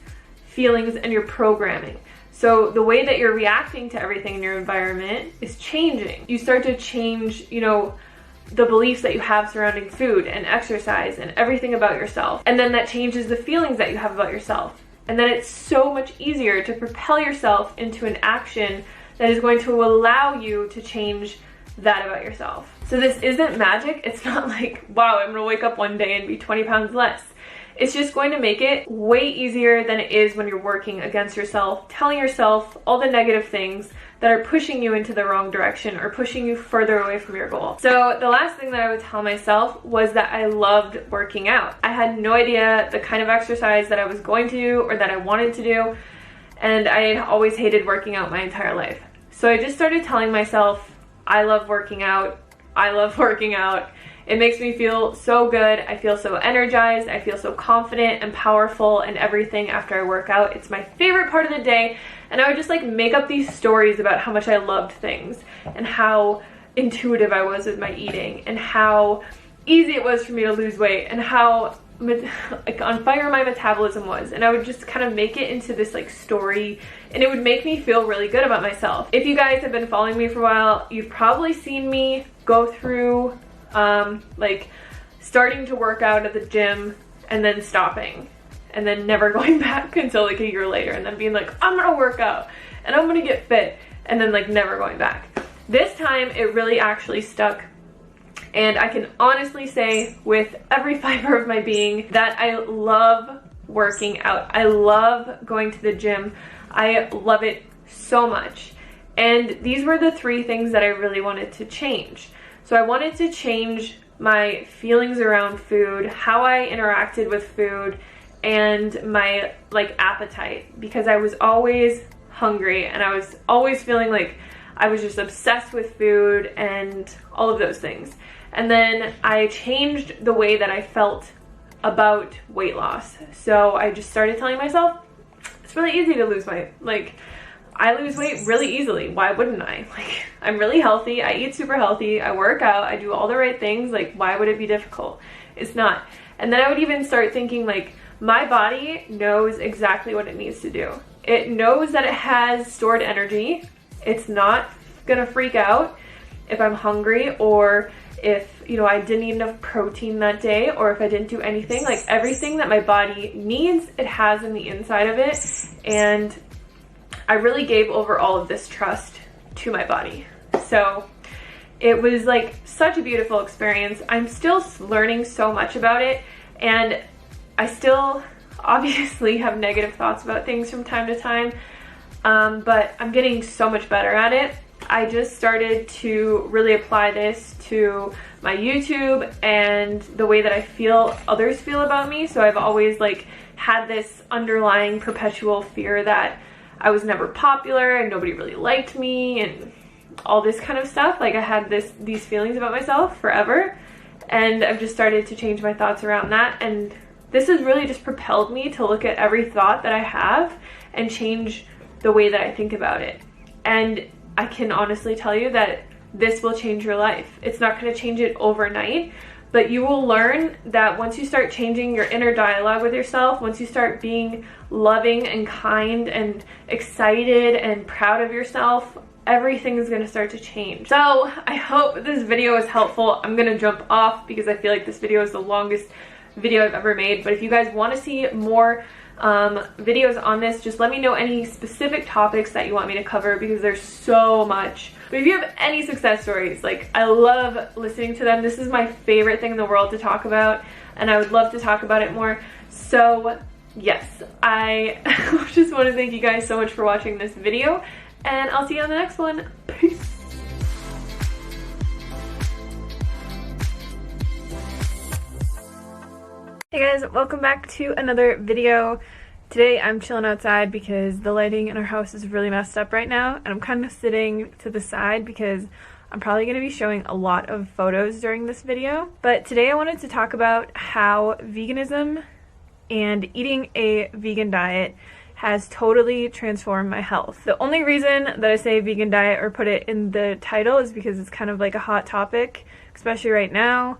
feelings and your programming. So the way that you're reacting to everything in your environment is changing. You start to change, you know, the beliefs that you have surrounding food and exercise and everything about yourself. And then that changes the feelings that you have about yourself. And then it's so much easier to propel yourself into an action that is going to allow you to change that about yourself. So this isn't magic. It's not like, wow, I'm gonna wake up one day and be 20 pounds less. It's just going to make it way easier than it is when you're working against yourself, telling yourself all the negative things that are pushing you into the wrong direction or pushing you further away from your goal. So the last thing that I would tell myself was that I loved working out. I had no idea the kind of exercise that I was going to do or that I wanted to do, and I had always hated working out my entire life. So I just started telling myself, I love working out, I love working out. It makes me feel so good. I feel so energized. I feel so confident and powerful and everything after I work out. It's my favorite part of the day. And I would just like make up these stories about how much I loved things and how intuitive I was with my eating and how easy it was for me to lose weight and how like on fire my metabolism was, and I would just kind of make it into this like story, and it would make me feel really good about myself. If you guys have been following me for a while, you've probably seen me go through like starting to work out at the gym and then stopping and then never going back until like a year later, and then being like, I'm gonna work out and I'm gonna get fit, and then like never going back. This time it really actually stuck. And I can honestly say with every fiber of my being that I love working out. I love going to the gym. I love it so much. And these were the 3 things that I really wanted to change. So I wanted to change my feelings around food, how I interacted with food, and my like appetite, because I was always hungry and I was always feeling like I was just obsessed with food and all of those things. And then I changed the way that I felt about weight loss. So I just started telling myself, it's really easy to lose weight. Like, I lose weight really easily. Why wouldn't I? Like, I'm really healthy. I eat super healthy. I work out. I do all the right things. Like, why would it be difficult? It's not. And then I would even start thinking, like, my body knows exactly what it needs to do. It knows that it has stored energy. It's not gonna freak out if I'm hungry, or if, you know, I didn't eat enough protein that day, or if I didn't do anything. Like, everything that my body needs, it has in the inside of it. And I really gave over all of this trust to my body. So it was like such a beautiful experience. I'm still learning so much about it, and I still obviously have negative thoughts about things from time to time, but I'm getting so much better at it. I just started to really apply this to my YouTube and the way that I feel others feel about me. So I've always like had this underlying perpetual fear that I was never popular and nobody really liked me and all this kind of stuff. Like, I had these feelings about myself forever, and I've just started to change my thoughts around that. And this has really just propelled me to look at every thought that I have and change the way that I think about it. And I can honestly tell you that this will change your life. It's not going to change it overnight, but you will learn that once you start changing your inner dialogue with yourself, once you start being loving and kind and excited and proud of yourself, everything is going to start to change. So I hope this video is helpful. I'm going to jump off because I feel like this video is the longest video I've ever made. But if you guys want to see more videos on this, just let me know any specific topics that you want me to cover, because there's so much. But if you have any success stories, like, I love listening to them. This is my favorite thing in the world to talk about, and I would love to talk about it more. So yes, I just want to thank you guys so much for watching this video, and I'll see you on the next one. Peace. Hey guys, welcome back to another video. Today I'm chilling outside because the lighting in our house is really messed up right now, and I'm kind of sitting to the side because I'm probably going to be showing a lot of photos during this video. But today I wanted to talk about how veganism and eating a vegan diet has totally transformed my health. The only reason that I say vegan diet or put it in the title is because it's kind of like a hot topic, especially right now.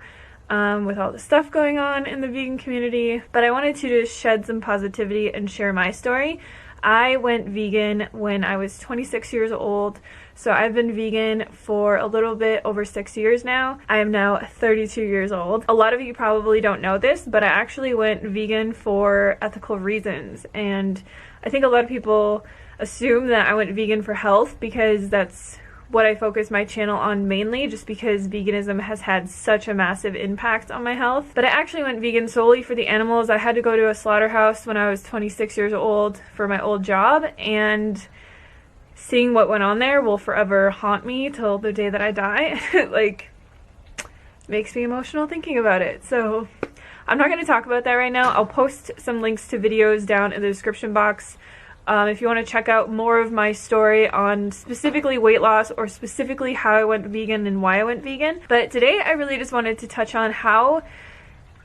With all the stuff going on in the vegan community. But I wanted to just shed some positivity and share my story. I went vegan when I was 26 years old, so I've been vegan for a little bit over 6 years now. I am now 32 years old. A lot of you probably don't know this, but I actually went vegan for ethical reasons, and I think a lot of people assume that I went vegan for health because that's what I focus my channel on mainly, just because veganism has had such a massive impact on my health. But I actually went vegan solely for the animals. I had to go to a slaughterhouse when I was 26 years old for my old job, and seeing what went on there will forever haunt me till the day that I die. Like, makes me emotional thinking about it. So I'm not going to talk about that right now. I'll post some links to videos down in the description box. If you want to check out more of my story on specifically weight loss, or specifically how I went vegan and why I went vegan. But today I really just wanted to touch on how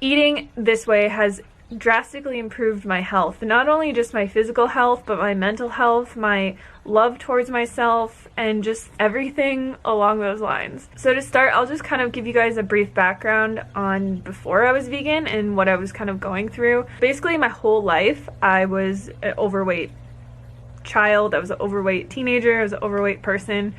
eating this way has drastically improved my health. Not only just my physical health, but my mental health, my love towards myself, and just everything along those lines. So to start, I'll just kind of give you guys a brief background on before I was vegan and what I was kind of going through. Basically, my whole life, I was an overweight child. I was an overweight teenager. I was an overweight person.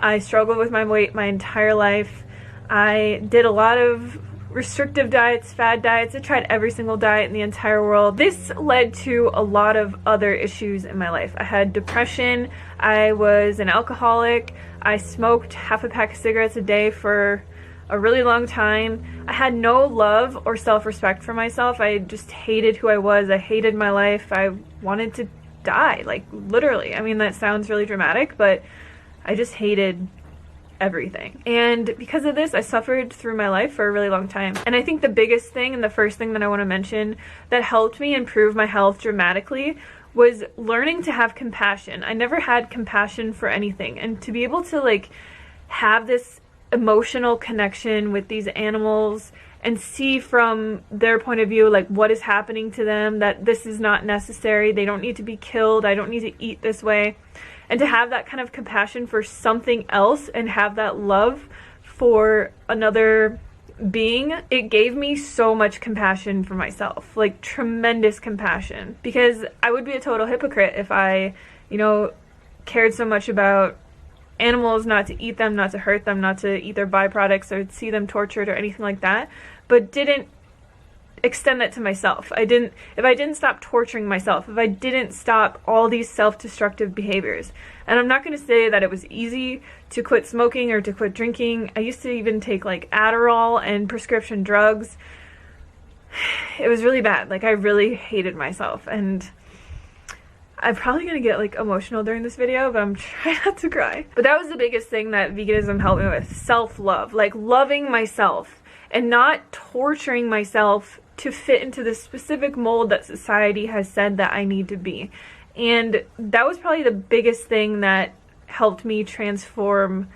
I struggled with my weight my entire life. I did a lot of restrictive diets, fad diets. I tried every single diet in the entire world. This led to a lot of other issues in my life. I had depression. I was an alcoholic. I smoked half a pack of cigarettes a day for a really long time. I had no love or self-respect for myself. I just hated who I was. I hated my life. I wanted to die, like literally. I mean, that sounds really dramatic, but I just hated everything. And because of this, I suffered through my life for a really long time. And I think the biggest thing and the first thing that I want to mention that helped me improve my health dramatically was learning to have compassion. I never had compassion for anything, and to be able to like have this emotional connection with these animals and see from their point of view like what is happening to them, that this is not necessary, they don't need to be killed, I don't need to eat this way. And to have that kind of compassion for something else and have that love for another being, it gave me so much compassion for myself, like tremendous compassion. Because I would be a total hypocrite if I, cared so much about animals, not to eat them, not to hurt them, not to eat their byproducts or see them tortured or anything like that, but didn't extend that to myself. If I didn't stop torturing myself, if I didn't stop all these self-destructive behaviors. And I'm not going to say that it was easy to quit smoking or to quit drinking. I used to even take like Adderall and prescription drugs. It was really bad. Like I really hated myself, and I'm probably going to get like emotional during this video, but I'm trying not to cry. But that was the biggest thing that veganism helped me with, self-love, like loving myself and not torturing myself to fit into the specific mold that society has said that I need to be. And that was probably the biggest thing that helped me transform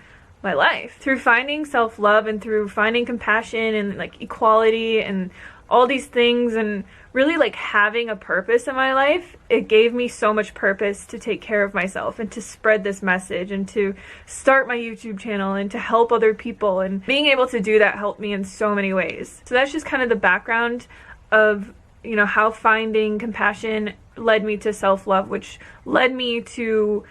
my life. Through finding self-love and through finding compassion and like equality and all these things, and really like having a purpose in my life, it gave me so much purpose to take care of myself and to spread this message and to start my YouTube channel and to help other people. And being able to do that helped me in so many ways. So that's just kind of the background of, how finding compassion led me to self-love, which led me to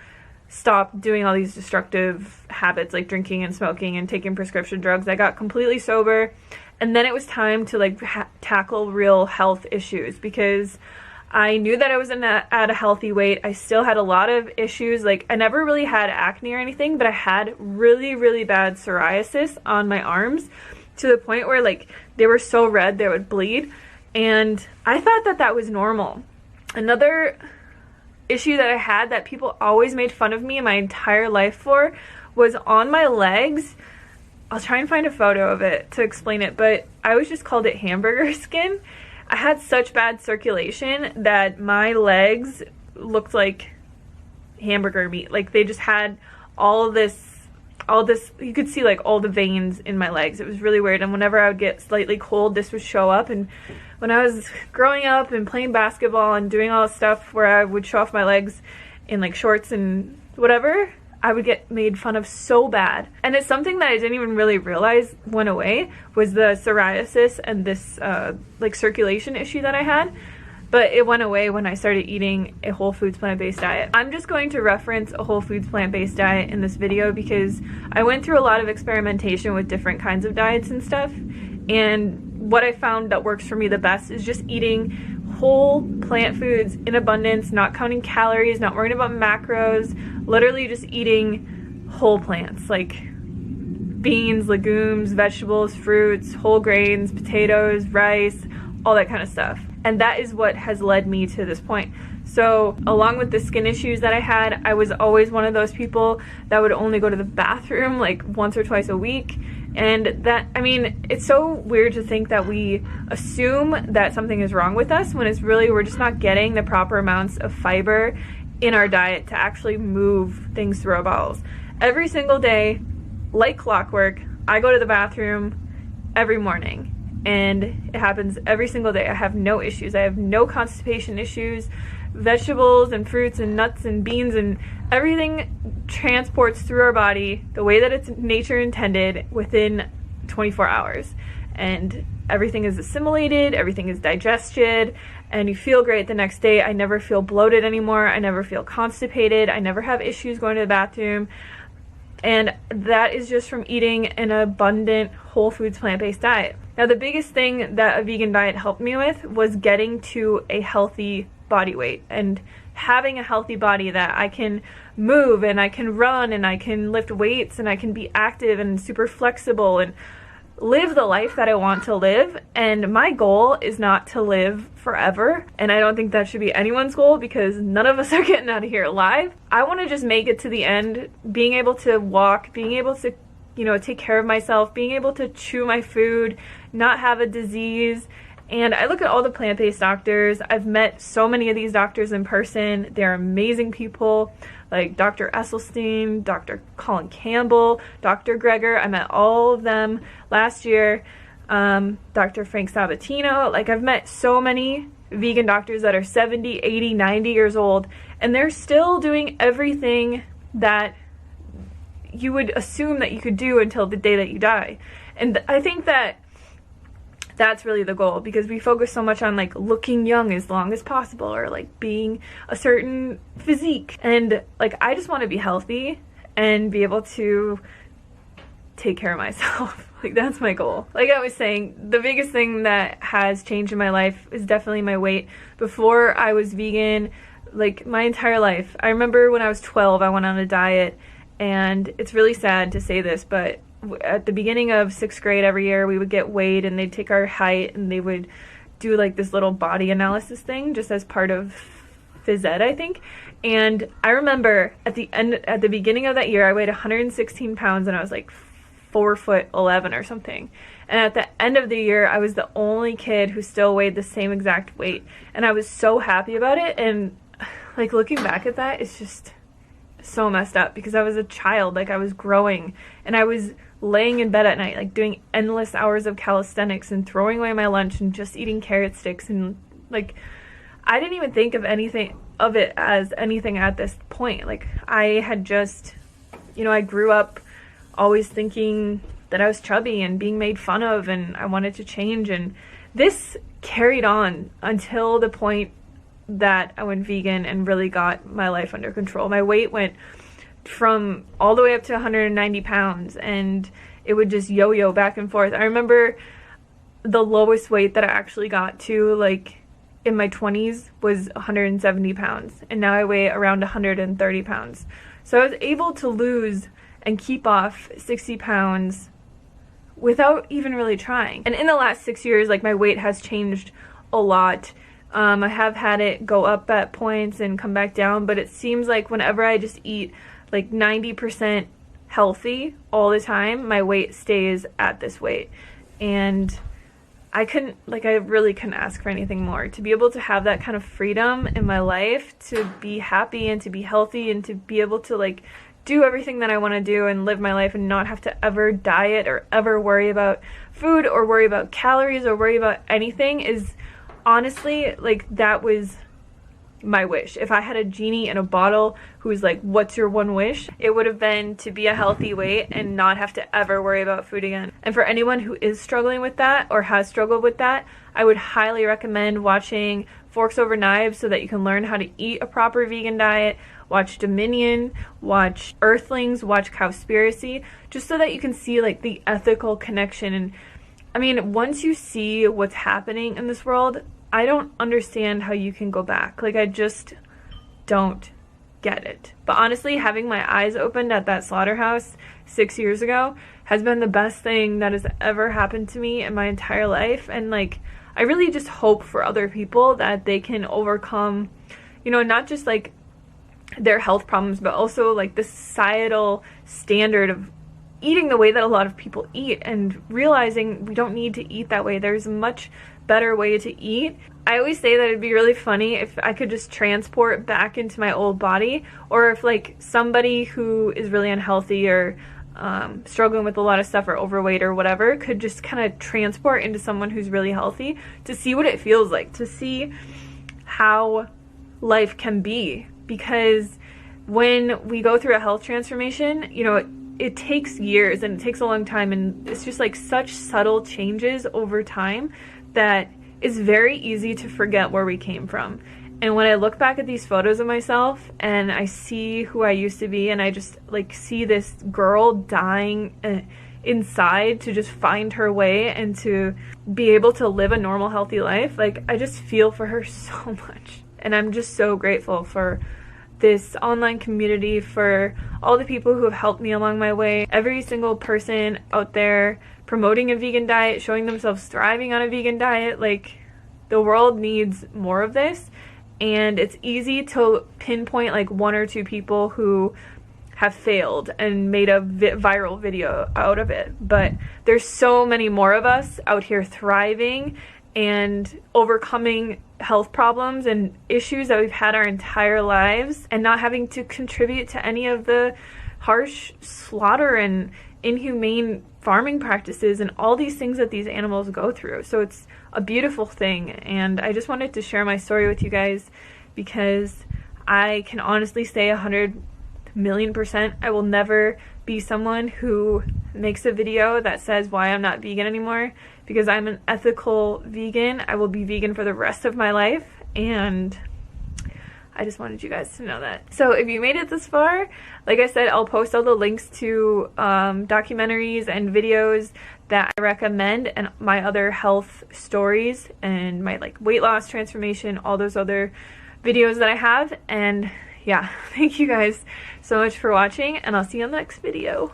stop doing all these destructive habits like drinking and smoking and taking prescription drugs. I got completely sober. And then it was time to like tackle real health issues, because I knew that I was at a healthy weight. I still had a lot of issues. Like I never really had acne or anything, but I had really, really bad psoriasis on my arms to the point where like they were so red they would bleed. And I thought that that was normal. Another issue that I had that people always made fun of me my entire life for was on my legs. I'll try and find a photo of it to explain it, but I always just called it hamburger skin. I had such bad circulation that my legs looked like hamburger meat. Like they just had all this, you could see like all the veins in my legs. It was really weird. And whenever I would get slightly cold, this would show up. And when I was growing up and playing basketball and doing all this stuff where I would show off my legs in like shorts and whatever, I would get made fun of so bad. And it's something that I didn't even really realize went away, was the psoriasis and this like circulation issue that I had. But it went away when I started eating a whole foods plant-based diet. I'm just going to reference a whole foods plant-based diet in this video because I went through a lot of experimentation with different kinds of diets and stuff. And what I found that works for me the best is just eating whole plant foods in abundance, not counting calories, not worrying about macros, literally just eating whole plants like beans, legumes, vegetables, fruits, whole grains, potatoes, rice, all that kind of stuff. And that is what has led me to this point. So along with the skin issues that I had, I was always one of those people that would only go to the bathroom like once or twice a week. And that, I mean, it's so weird to think that we assume that something is wrong with us when it's really, we're just not getting the proper amounts of fiber in our diet to actually move things through our bowels. Every single day, like clockwork, I go to the bathroom every morning. and it happens every single day. I have no issues. I have no constipation issues. Vegetables and fruits and nuts and beans and everything transports through our body the way that it's nature intended within 24 hours. And everything is assimilated, everything is digested, and you feel great the next day. I never feel bloated anymore. I never feel constipated. I never have issues going to the bathroom. And that is just from eating an abundant whole foods plant-based diet. Now, the biggest thing that a vegan diet helped me with was getting to a healthy body weight and having a healthy body that I can move and I can run and I can lift weights and I can be active and super flexible and live the life that I want to live. And my goal is not to live forever, and I don't think that should be anyone's goal, because none of us are getting out of here alive. I want to just make it to the end, being able to walk, being able to, you know, take care of myself, being able to chew my food, not have a disease. And I look at all the plant-based doctors. I've met so many of these doctors in person. They're amazing people, like Dr. Esselstyn, Dr. Colin Campbell, Dr. Greger. I met all of them last year. Dr. Frank Sabatino. Like, I've met so many vegan doctors that are 70, 80, 90 years old, and they're still doing everything that you would assume that you could do until the day that you die. And I think that that's really the goal, because we focus so much on like looking young as long as possible, or like being a certain physique. And like, I just want to be healthy and be able to take care of myself. Like, that's my goal. Like I was saying, the biggest thing that has changed in my life is definitely my weight. Before I was vegan, like my entire life, I remember when I was 12, I went on a diet, and it's really sad to say this, but at the beginning of 6th grade every year, we would get weighed, and they'd take our height and they would do like this little body analysis thing just as part of phys ed, I think. And I remember at the beginning of that year, I weighed 116 pounds and I was like 4'11" or something. And at the end of the year, I was the only kid who still weighed the same exact weight. And I was so happy about it. And like, looking back at that, it's just so messed up, because I was a child, like I was growing, and I was laying in bed at night, like doing endless hours of calisthenics and throwing away my lunch and just eating carrot sticks. And like, I didn't even think of anything of it as anything at this point. Like, I had just, you know, I grew up always thinking that I was chubby and being made fun of, and I wanted to change. And this carried on until the point that I went vegan and really got my life under control. My weight went from all the way up to 190 pounds, and it would just yo-yo back and forth. I remember the lowest weight that I actually got to, like in my 20s, was 170 pounds, and now I weigh around 130 pounds. So I was able to lose and keep off 60 pounds without even really trying. And in the last 6 years, like, my weight has changed a lot. I have had it go up at points and come back down, but it seems like whenever I just eat like 90% healthy all the time, my weight stays at this weight. And I really couldn't ask for anything more. To be able to have that kind of freedom in my life, to be happy and to be healthy and to be able to like do everything that I want to do and live my life and not have to ever diet or ever worry about food or worry about calories or worry about anything, is honestly, like, that was my wish. If I had a genie in a bottle who was like, what's your one wish? It would have been to be a healthy weight and not have to ever worry about food again. And for anyone who is struggling with that or has struggled with that, I would highly recommend watching Forks Over Knives so that you can learn how to eat a proper vegan diet. Watch Dominion, watch Earthlings, watch Cowspiracy, just so that you can see like the ethical connection. And I mean, once you see what's happening in this world, I don't understand how you can go back. Like, I just don't get it. But honestly, having my eyes opened at that slaughterhouse 6 years ago has been the best thing that has ever happened to me in my entire life. And like, I really just hope for other people that they can overcome, you know, not just like their health problems, but also like the societal standard of eating the way that a lot of people eat, and realizing we don't need to eat that way. There's a much better way to eat. I always say that it'd be really funny if I could just transport back into my old body, or if like somebody who is really unhealthy or struggling with a lot of stuff or overweight or whatever could just kind of transport into someone who's really healthy, to see what it feels like, to see how life can be. Because when we go through a health transformation, you know, it takes years and it takes a long time, and it's just like such subtle changes over time that it's very easy to forget where we came from. And when I look back at these photos of myself and I see who I used to be, and I just like see this girl dying inside to just find her way and to be able to live a normal, healthy life, like I just feel for her so much. And I'm just so grateful for this online community, for all the people who have helped me along my way, every single person out there promoting a vegan diet, showing themselves thriving on a vegan diet. Like, the world needs more of this. And it's easy to pinpoint like one or two people who have failed and made a viral video out of it. But there's so many more of us out here thriving and overcoming health problems and issues that we've had our entire lives, and not having to contribute to any of the harsh slaughter and inhumane farming practices and all these things that these animals go through. So it's a beautiful thing, and I just wanted to share my story with you guys because I can honestly say 100,000,000% I will never be someone who makes a video that says why I'm not vegan anymore, because I'm an ethical vegan. I will be vegan for the rest of my life, and I just wanted you guys to know that. So if you made it this far, like I said, I'll post all the links to documentaries and videos that I recommend, and my other health stories, and my like weight loss transformation, all those other videos that I have. And yeah, thank you guys so much for watching, and I'll see you on the next video.